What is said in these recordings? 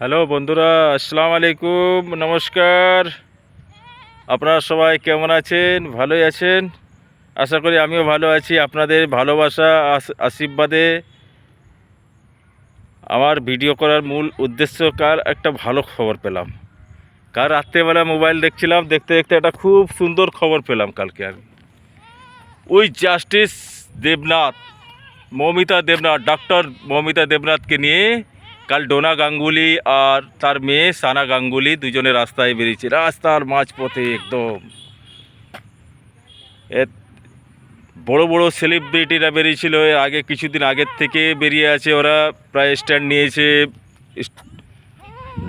Hello বন্ধুরা, আসসালামু আলাইকুম, নমস্কার। আপনারা সবাই কেমন আছেন? ভালোই আছেন? আশা করি আমিও ভালো আছি। আপনাদের ভালোবাসা আশীর্বাদে আমার ভিডিও করার মূল উদ্দেশ্য, কাল একটা ভালো খবর পেলাম। কাল রাত্রেবেলা মোবাইল দেখছিলাম, দেখতে দেখতে একটা খুব সুন্দর খবর পেলাম কালকে আমি। ওই জাস্টিস দেবনাথ, মৌমিতা দেবনাথ, ডক্টর মৌমিতা দেবনাথকে নিয়ে কাল ডোনা গাঙ্গুলি আর তার মেয়ে সানা গাঙ্গুলি দুজনে রাস্তায় বেরিয়েছে। রাস্তার মাঝপথে একদম বড় বড় সেলিব্রিটিরা বেরিয়েছিল। এর আগে কিছুদিন আগের থেকে বেরিয়ে আছে, ওরা প্রায় স্ট্যান্ড নিয়েছে।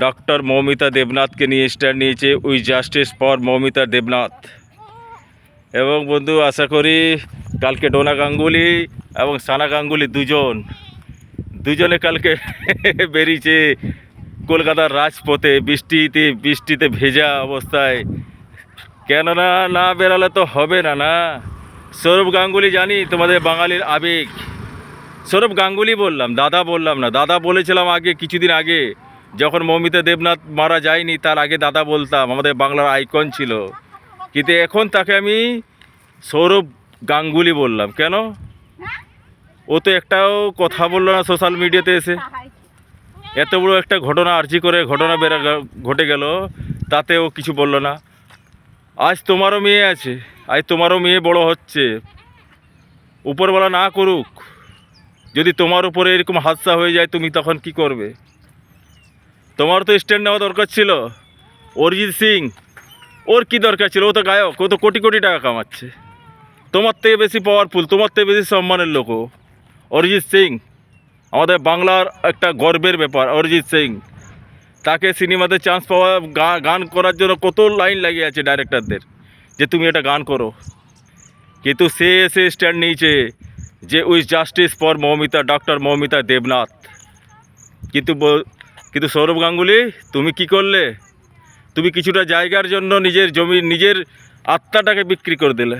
ডক্টর মৌমিতা দেবনাথকে নিয়ে স্ট্যান্ড নিয়েছে, we justice for Moumita Debnath. এবং বন্ধু, আশা করি কালকে ডোনা গাঙ্গুলি এবং সানা গাঙ্গুলি দুজনে কালকে বেরিয়েছে কলকাতার রাজপথে, বৃষ্টিতে ভেজা অবস্থায়। কেননা না বেরালে তো হবে না। সৌরভ গাঙ্গুলি, জানি তোমাদের বাঙালির আবেগ। সৌরভ গাঙ্গুলি বললাম, দাদা বললাম না। দাদা বলেছিলাম আগে, কিছুদিন আগে যখন মৌমিতা দেবনাথ মারা যায়নি তার আগে দাদা বলতাম, আমাদের বাংলার আইকন ছিল। কিন্তু এখন তাকে আমি সৌরভ গাঙ্গুলি বললাম। কেন? ও তো একটাও কথা বললো না সোশ্যাল মিডিয়াতে এসে। এত বড় একটা ঘটনা, আর্জি করে ঘটনা ঘটে গেল, তাতে ও কিছু বললো না। আজ তোমারও মেয়ে আছে, আজ তোমারও মেয়ে বড় হচ্ছে। উপরওয়ালা না করুক, যদি তোমার উপরে এরকম হাদসা হয়ে যায়, তুমি তখন কি করবে? তোমার তো স্ট্যান্ড নেওয়া দরকার ছিল। অরিজিৎ সিং, ওর কি দরকার ছিল? ও তো গায়ক, ও তো কোটি কোটি টাকা কামাচ্ছে। তোমার থেকে বেশি পাওয়ারফুল, তোমার থেকে বেশি সম্মানের লোক ও। অরিজিৎ সিং আমাদের বাংলার একটা গর্বের ব্যাপার। অরিজিৎ সিং, তাকে সিনেমাতে চান্স পাওয়া, গান করার জন্য কত লাইন লাগিয়ে আছে ডাইরেক্টরদের, যে তুমি এটা গান করো। কিন্তু সে এসে স্ট্যান্ড নিয়েছে যে we justice for Moumita, doctor Moumita Debnath. কিন্তু সৌরভ গাঙ্গুলি, তুমি কি করলে? তুমি কিছুটা জায়গার জন্য নিজের জমি, নিজের আত্মাটাকে বিক্রি করে দিলে।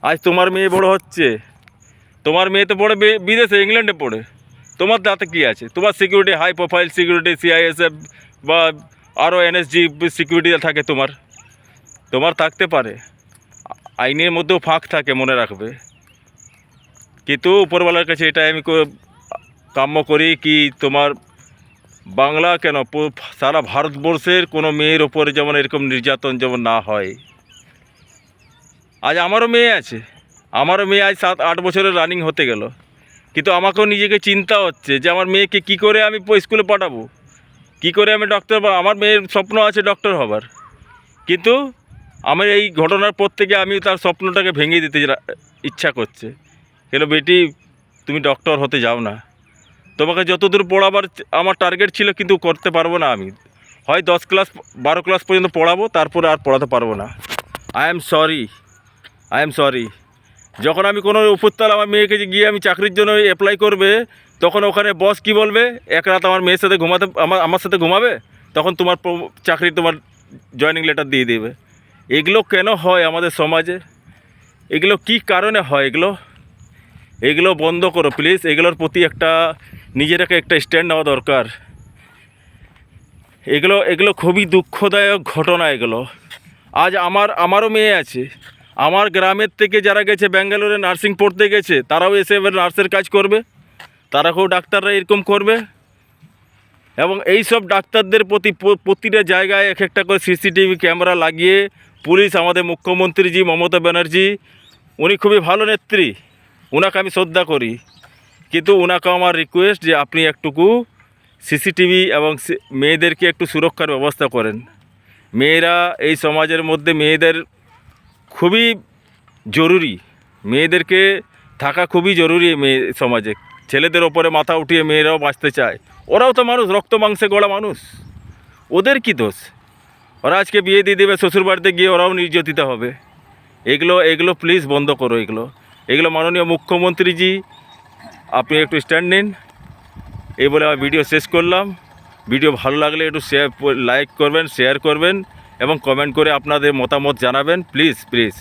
আজ তোমার মেয়ে বড় হচ্ছে, তোমার মেয়ে তো পড়ে বিদেশে, ইংল্যান্ডে পড়ে। তোমার তাতে কী আছে? তোমার security, high profile security, CISF বা আরও এনএসজি সিকিউরিটি থাকে। তোমার থাকতে পারে, আইনের মধ্যেও ফাঁক থাকে, মনে রাখবে। কিন্তু উপরওয়ালার কাছে এটা আমি কাম্য করি কি, তোমার বাংলা কেন, সারা ভারতবর্ষের কোনো মেয়ের ওপরে যেমন এরকম নির্যাতন যেমন না হয়। আজ আমারও মেয়ে আছে, আমারও মেয়ে আজ 7-8 বছরের রানিং হতে গেল। কিন্তু আমাকেও নিজেকে চিন্তা হচ্ছে যে আমার মেয়েকে কি করে আমি স্কুলে পাঠাবো, কি করে আমি ডক্টর, আমার মেয়ের স্বপ্ন আছে ডক্টর হবার। কিন্তু আমার এই ঘটনার পর থেকে আমি তার স্বপ্নটাকে ভেঙে দিতে ইচ্ছা করছে। কেন বেটি, তুমি ডক্টর হতে যাও না। তোমাকে যতদূর পড়াবার আমার টার্গেট ছিল, কিন্তু করতে পারবো না আমি। হয় 10 ক্লাস 12 ক্লাস পর্যন্ত পড়াবো, তারপরে আর পড়াতে পারবো না। I am sorry. যখন আমি কোনো উপরতলা আমার মেয়েকে গিয়ে আমি চাকরির জন্য অ্যাপ্লাই করবে, তখন ওখানে বস কি বলবে, এক রাত আমার মেয়ের সাথে আমার সাথে ঘুমাবে, তখন তোমার চাকরি, তোমার জয়েনিং লেটার দিয়ে দেবে। এগুলো কেন হয় আমাদের সমাজে? এগুলো কি কারণে হয়? এগুলো বন্ধ করো প্লিজ। এগুলোর প্রতি নিজেরাকে একটা স্ট্যান্ড নেওয়া দরকার। এগুলো খুবই দুঃখদায়ক ঘটনা এগুলো। আজ আমারও মেয়ে আছে, আমার গ্রামের থেকে যারা গেছে ব্যাঙ্গালোরে নার্সিং পড়তে গেছে, তারাও এসে এবার নার্সের কাজ করবে, তারাকেও ডাক্তাররা এরকম করবে। এবং এই সব ডাক্তারদের প্রতিটা জায়গায় একটা করে সিসিটিভি ক্যামেরা লাগিয়ে পুলিশ, আমাদের মুখ্যমন্ত্রীজি মমতা ব্যানার্জি, উনি খুবই ভালো নেত্রী, ওনাকে আমি শ্রদ্ধা করি। কিন্তু ওনাকে আমার রিকোয়েস্ট যে আপনি একটুকু সিসিটিভি এবং মেয়েদেরকে একটু সুরক্ষার ব্যবস্থা করেন। মেয়েরা এই সমাজের মধ্যে, মেয়েদের খুবই জরুরি, মেয়েদেরকে থাকা খুবই জরুরি সমাজে। ছেলেদের ওপরে মাথা উঠিয়ে মেয়েরাও বাঁচতে চায়। ওরাও তো মানুষ, রক্ত মাংসে গড়া মানুষ। ওদের কি দোষ? ওরা আজকে বিয়ে দিয়ে দেবে, শ্বশুরবাড়িতে গিয়ে ওরাও নির্যাতিত হবে। এগুলো প্লিজ বন্ধ করো। এগুলো মাননীয় মুখ্যমন্ত্রীজি, আপনি একটু স্ট্যান্ড নিন। এই বলে আমার ভিডিও শেষ করলাম। ভিডিও ভালো লাগলে একটু লাইক করবেন, শেয়ার করবেন এবং কমেন্ট করে আপনাদের মতামত জানাবেন প্লিজ।